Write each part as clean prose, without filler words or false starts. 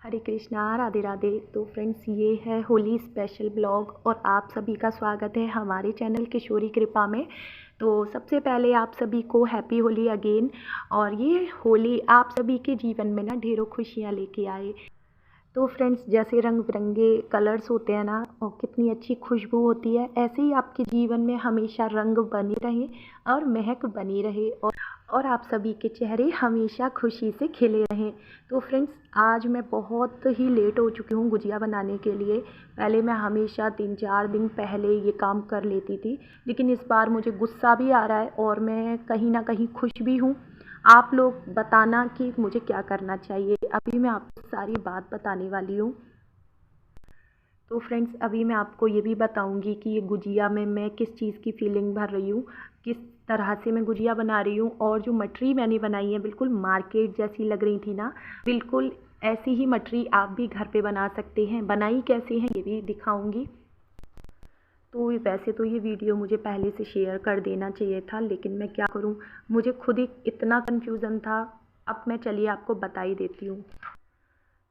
हरे कृष्णा, राधे राधे। तो फ्रेंड्स, ये है होली स्पेशल ब्लॉग और आप सभी का स्वागत है हमारे चैनल किशोरी कृपा में। तो सबसे पहले आप सभी को हैप्पी होली अगेन। और ये होली आप सभी के जीवन में ना ढेरों खुशियाँ लेके आए। तो फ्रेंड्स, जैसे रंग बिरंगे कलर्स होते हैं ना और कितनी अच्छी खुशबू होती है, ऐसे ही आपके जीवन में हमेशा रंग बने रहे और महक बनी रहे और आप सभी के चेहरे हमेशा खुशी से खिले रहें। तो फ्रेंड्स, आज मैं बहुत ही लेट हो चुकी हूँ गुजिया बनाने के लिए। पहले मैं हमेशा 3-4 दिन पहले ये काम कर लेती थी, लेकिन इस बार मुझे गुस्सा भी आ रहा है और मैं कहीं ना कहीं खुश भी हूँ। आप लोग बताना कि मुझे क्या करना चाहिए। अभी मैं आपको सारी बात बताने वाली हूँ। तो फ्रेंड्स, अभी मैं आपको ये भी बताऊंगी कि ये गुजिया में मैं किस चीज़ की फीलिंग भर रही हूँ, किस तरह से मैं गुजिया बना रही हूँ। और जो मटरी मैंने बनाई है बिल्कुल मार्केट जैसी लग रही थी ना, बिल्कुल ऐसी ही मटरी आप भी घर पे बना सकते हैं। बनाई कैसे हैं ये भी दिखाऊंगी। तो वैसे तो ये वीडियो मुझे पहले से शेयर कर देना चाहिए था, लेकिन मैं क्या करूँ, मुझे खुद ही इतना कन्फ्यूज़न था। अब मैं चलिए आपको बता ही देती हूँ।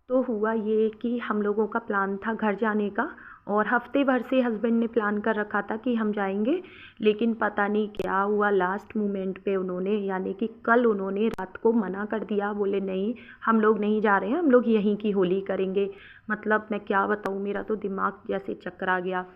तो हुआ ये कि हम लोगों का प्लान था घर जाने का, और हफ्ते भर से हस्बैंड ने प्लान कर रखा था कि हम जाएंगे। लेकिन पता नहीं क्या हुआ, लास्ट मोमेंट पे उन्होंने, यानी कि कल उन्होंने रात को मना कर दिया। बोले नहीं, हम लोग नहीं जा रहे हैं, हम लोग यहीं की होली करेंगे। मतलब मैं क्या बताऊँ, मेरा तो दिमाग जैसे चकरा गया।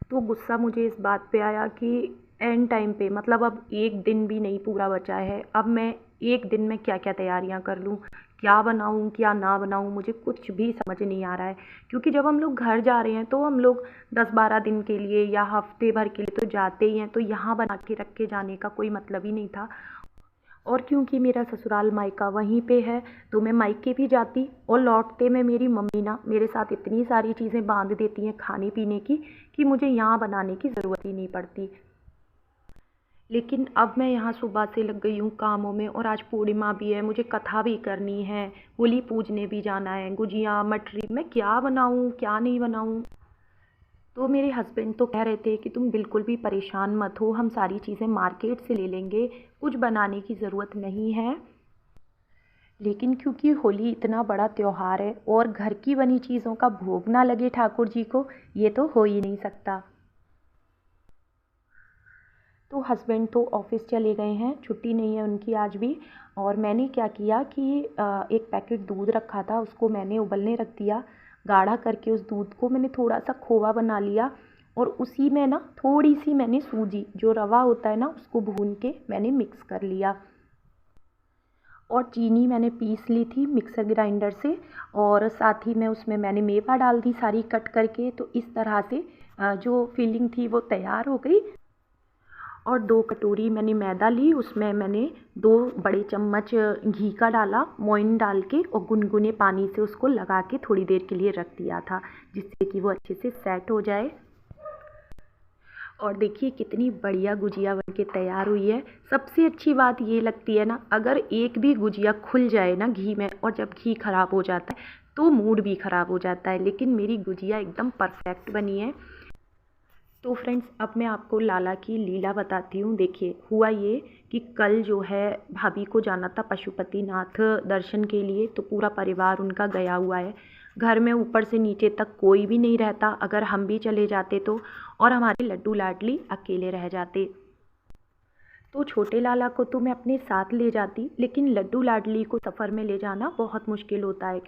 तो गुस्सा मुझे इस बात पे आया कि एंड टाइम पे, मतलब अब एक दिन भी नहीं पूरा बचा है, अब मैं एक दिन में क्या क्या तैयारियां कर लूँ, क्या बनाऊँ क्या ना बनाऊँ, मुझे कुछ भी समझ नहीं आ रहा है। क्योंकि जब हम लोग घर जा रहे हैं तो हम लोग 10-12 दिन के लिए या हफ्ते भर के लिए तो जाते ही हैं, तो यहाँ बना के रख के जाने का कोई मतलब ही नहीं था। और क्योंकि मेरा ससुराल मायका वहीं पे है, तो मैं मायके भी जाती और लौटते में मेरी मम्मी ना मेरे साथ इतनी सारी चीज़ें बांध देती हैं खाने पीने की कि मुझे यहाँ बनाने की ज़रूरत ही नहीं पड़ती। लेकिन अब मैं यहाँ सुबह से लग गई हूँ कामों में, और आज पूर्णिमा भी है, मुझे कथा भी करनी है, होली पूजने भी जाना है। गुजिया मटरी मैं क्या बनाऊँ क्या नहीं बनाऊँ। तो मेरे हस्बैंड तो कह रहे थे कि तुम बिल्कुल भी परेशान मत हो, हम सारी चीज़ें मार्केट से ले लेंगे, कुछ बनाने की ज़रूरत नहीं है। लेकिन क्योंकि होली इतना बड़ा त्यौहार है और घर की बनी चीज़ों का भोग ना लगे ठाकुर जी को, ये तो हो ही नहीं सकता। तो हस्बैंड तो ऑफिस चले गए हैं, छुट्टी नहीं है उनकी आज भी। और मैंने क्या किया कि एक पैकेट दूध रखा था, उसको मैंने उबलने रख दिया। गाढ़ा करके उस दूध को मैंने थोड़ा सा खोवा बना लिया, और उसी में ना थोड़ी सी मैंने सूजी, जो रवा होता है ना, उसको भून के मैंने मिक्स कर लिया। और चीनी मैंने पीस ली थी मिक्सर ग्राइंडर से, और साथ ही में उसमें मैंने मेवा डाल दी सारी कट करके। तो इस तरह से जो फीलिंग थी वो तैयार हो गई। और 2 कटोरी मैंने मैदा ली, उसमें मैंने 2 बड़े चम्मच घी का डाला, मोइन डाल के, और गुनगुने पानी से उसको लगा के थोड़ी देर के लिए रख दिया था, जिससे कि वो अच्छे से सेट हो जाए। और देखिए कितनी बढ़िया गुजिया बन के तैयार हुई है। सबसे अच्छी बात ये लगती है ना, अगर एक भी गुजिया खुल जाए ना घी में, और जब घी ख़राब हो जाता है तो मूड भी ख़राब हो जाता है। लेकिन मेरी गुजिया एकदम परफेक्ट बनी है। तो फ्रेंड्स, अब मैं आपको लाला की लीला बताती हूँ। देखिए हुआ ये कि कल जो है भाभी को जाना था पशुपतिनाथ दर्शन के लिए, तो पूरा परिवार उनका गया हुआ है। घर में ऊपर से नीचे तक कोई भी नहीं रहता, अगर हम भी चले जाते तो, और हमारे लड्डू लाडली अकेले रह जाते। तो छोटे लाला को तो मैं अपने साथ ले जाती, लेकिन लड्डू लाडली को सफ़र में ले जाना बहुत मुश्किल होता है।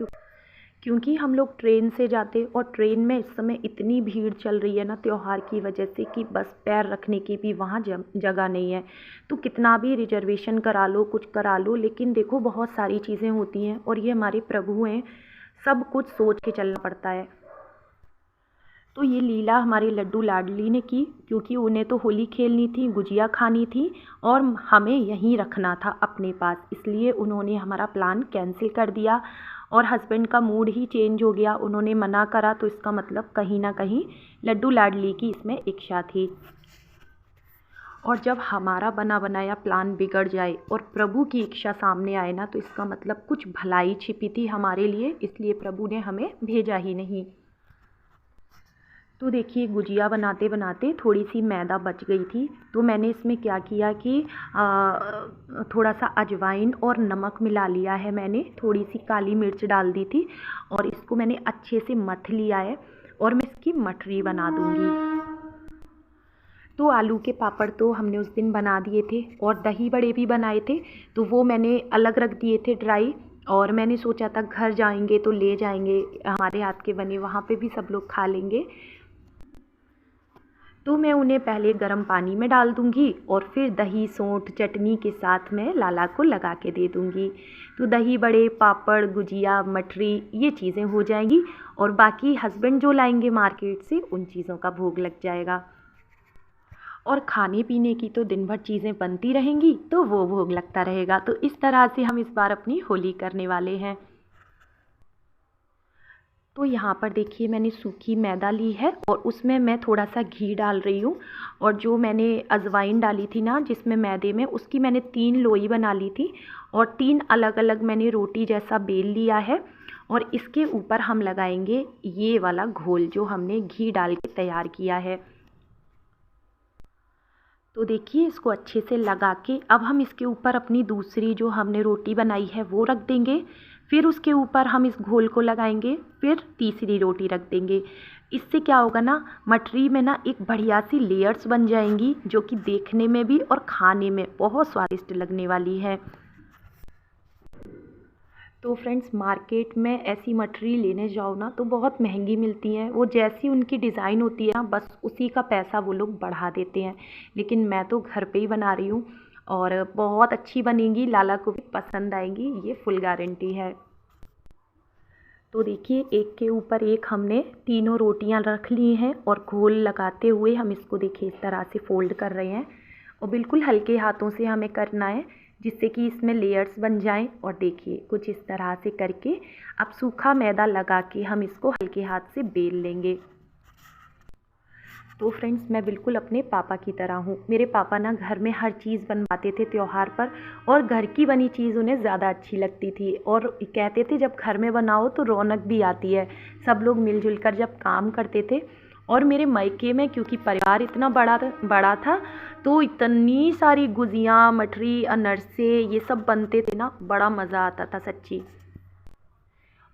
क्योंकि हम लोग ट्रेन से जाते, और ट्रेन में इस समय इतनी भीड़ चल रही है ना त्यौहार की वजह से, कि बस पैर रखने की भी वहाँ जगह नहीं है। तो कितना भी रिजर्वेशन करा लो, कुछ करा लो, लेकिन देखो बहुत सारी चीज़ें होती हैं, और ये हमारे प्रभु हैं, सब कुछ सोच के चलना पड़ता है। तो ये लीला हमारे लड्डू लाडली ने की, क्योंकि उन्हें तो होली खेलनी थी, गुजिया खानी थी, और हमें यहीं रखना था अपने पास, इसलिए उन्होंने हमारा प्लान कैंसिल कर दिया। और हस्बैंड का मूड ही चेंज हो गया, उन्होंने मना करा, तो इसका मतलब कहीं ना कहीं लड्डू लाडली की इसमें इच्छा थी। और जब हमारा बना बनाया प्लान बिगड़ जाए और प्रभु की इच्छा सामने आए ना, तो इसका मतलब कुछ भलाई छिपी थी हमारे लिए, इसलिए प्रभु ने हमें भेजा ही नहीं। तो देखिए गुजिया बनाते बनाते थोड़ी सी मैदा बच गई थी, तो मैंने इसमें क्या किया कि थोड़ा सा अजवाइन और नमक मिला लिया है। मैंने थोड़ी सी काली मिर्च डाल दी थी और इसको मैंने अच्छे से मथ लिया है और मैं इसकी मठरी बना दूंगी। तो आलू के पापड़ तो हमने उस दिन बना दिए थे और दही बड़े भी बनाए थे, तो वो मैंने अलग रख दिए थे ड्राई। और मैंने सोचा था घर जाएंगे तो ले जाएंगे, हमारे हाथ के बने, वहाँ पे भी सब लोग खा लेंगे। तो मैं उन्हें पहले गर्म पानी में डाल दूंगी और फिर दही सौंठ चटनी के साथ में लाला को लगा के दे दूंगी। तो दही बड़े, पापड़, गुजिया, मठरी ये चीज़ें हो जाएंगी और बाकी हस्बैंड जो लाएंगे मार्केट से उन चीज़ों का भोग लग जाएगा। और खाने पीने की तो दिन भर चीज़ें बनती रहेंगी तो वो भोग लगता रहेगा। तो इस तरह से हम इस बार अपनी होली करने वाले हैं। तो यहाँ पर देखिए मैंने सूखी मैदा ली है और उसमें मैं थोड़ा सा घी डाल रही हूँ। और जो मैंने अजवाइन डाली थी ना जिसमें मैदे में, उसकी मैंने 3 लोई बना ली थी और 3 अलग अलग मैंने रोटी जैसा बेल लिया है। और इसके ऊपर हम लगाएंगे ये वाला घोल जो हमने घी डाल के तैयार किया है। तो देखिए इसको अच्छे से लगा के अब हम इसके ऊपर अपनी दूसरी जो हमने रोटी बनाई है वो रख देंगे। फिर उसके ऊपर हम इस घोल को लगाएंगे, फिर तीसरी रोटी रख देंगे। इससे क्या होगा ना, मठरी में ना एक बढ़िया सी लेयर्स बन जाएंगी जो कि देखने में भी और खाने में बहुत स्वादिष्ट लगने वाली है। तो फ्रेंड्स मार्केट में ऐसी मठरी लेने जाओ ना तो बहुत महंगी मिलती हैं। वो जैसी उनकी डिज़ाइन होती है ना बस उसी का पैसा वो लोग बढ़ा देते हैं। लेकिन मैं तो घर पे ही बना रही हूँ और बहुत अच्छी बनेगी, लाला को भी पसंद आएगी, ये फुल गारंटी है। तो देखिए एक के ऊपर एक हमने तीनों रोटियां रख ली हैं और घोल लगाते हुए हम इसको देखिए इस तरह से फोल्ड कर रहे हैं और बिल्कुल हल्के हाथों से हमें करना है जिससे कि इसमें लेयर्स बन जाएं। और देखिए कुछ इस तरह से करके अब सूखा मैदा लगा के हम इसको हल्के हाथ से बेल लेंगे। तो फ्रेंड्स मैं बिल्कुल अपने पापा की तरह हूँ। मेरे पापा ना घर में हर चीज़ बनवाते थे त्यौहार पर और घर की बनी चीज़ उन्हें ज़्यादा अच्छी लगती थी और कहते थे जब घर में बनाओ तो रौनक भी आती है। सब लोग मिलजुल कर जब काम करते थे। और मेरे मायके में क्योंकि परिवार इतना बड़ा था तो इतनी सारी गुजियाँ, मठरी, अनरसे ये सब बनते थे ना, बड़ा मज़ा आता था सच्ची।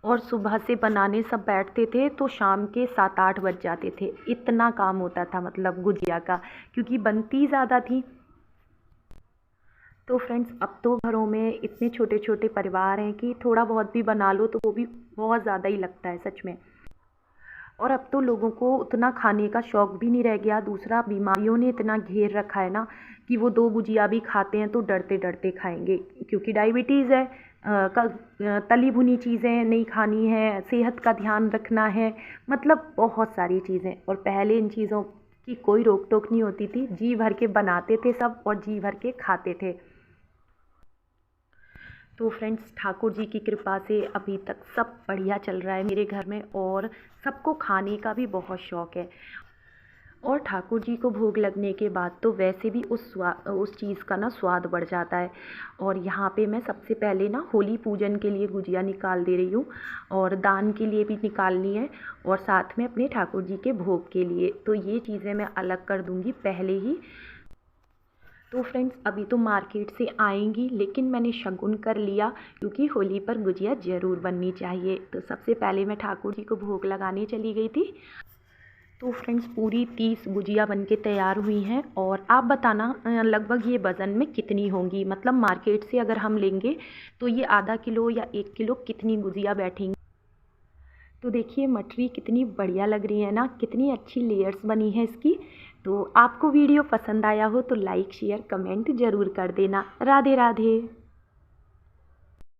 और सुबह से बनाने सब बैठते थे तो शाम के 7-8 बज जाते थे, इतना काम होता था मतलब गुजिया का, क्योंकि बनती ज़्यादा थी। तो फ्रेंड्स अब तो घरों में इतने छोटे छोटे परिवार हैं कि थोड़ा बहुत भी बना लो तो वो भी बहुत ज़्यादा ही लगता है सच में। और अब तो लोगों को उतना खाने का शौक़ भी नहीं रह गया। दूसरा बीमारियों ने इतना घेर रखा है ना कि वो 2 गुजिया भी खाते हैं तो डरते डरते खाएंगे, क्योंकि डायबिटीज़ है, तली भुनी चीज़ें नहीं खानी है, सेहत का ध्यान रखना है, मतलब बहुत सारी चीज़ें। और पहले इन चीज़ों की कोई रोक टोक नहीं होती थी, जी भर के बनाते थे सब और जी भर के खाते थे। तो फ्रेंड्स ठाकुर जी की कृपा से अभी तक सब बढ़िया चल रहा है मेरे घर में और सबको खाने का भी बहुत शौक़ है। और ठाकुर जी को भोग लगने के बाद तो वैसे भी उस चीज़ का ना स्वाद बढ़ जाता है। और यहाँ पे मैं सबसे पहले ना होली पूजन के लिए गुजिया निकाल दे रही हूँ और दान के लिए भी निकालनी है और साथ में अपने ठाकुर जी के भोग के लिए, तो ये चीज़ें मैं अलग कर दूँगी पहले ही। तो फ्रेंड्स अभी तो मार्केट से आएंगी लेकिन मैंने शगुन कर लिया क्योंकि होली पर गुजिया ज़रूर बननी चाहिए। तो सबसे पहले मैं ठाकुर जी को भोग लगाने चली गई थी। तो फ्रेंड्स पूरी 30 गुजिया बन के तैयार हुई हैं और आप बताना लगभग ये वज़न में कितनी होंगी, मतलब मार्केट से अगर हम लेंगे तो ये आधा किलो या 1 किलो कितनी गुजिया बैठेंगी। तो देखिए मठरी कितनी बढ़िया लग रही है ना, कितनी अच्छी लेयर्स बनी है इसकी। तो आपको वीडियो पसंद आया हो तो लाइक शेयर कमेंट ज़रूर कर देना। राधे राधे।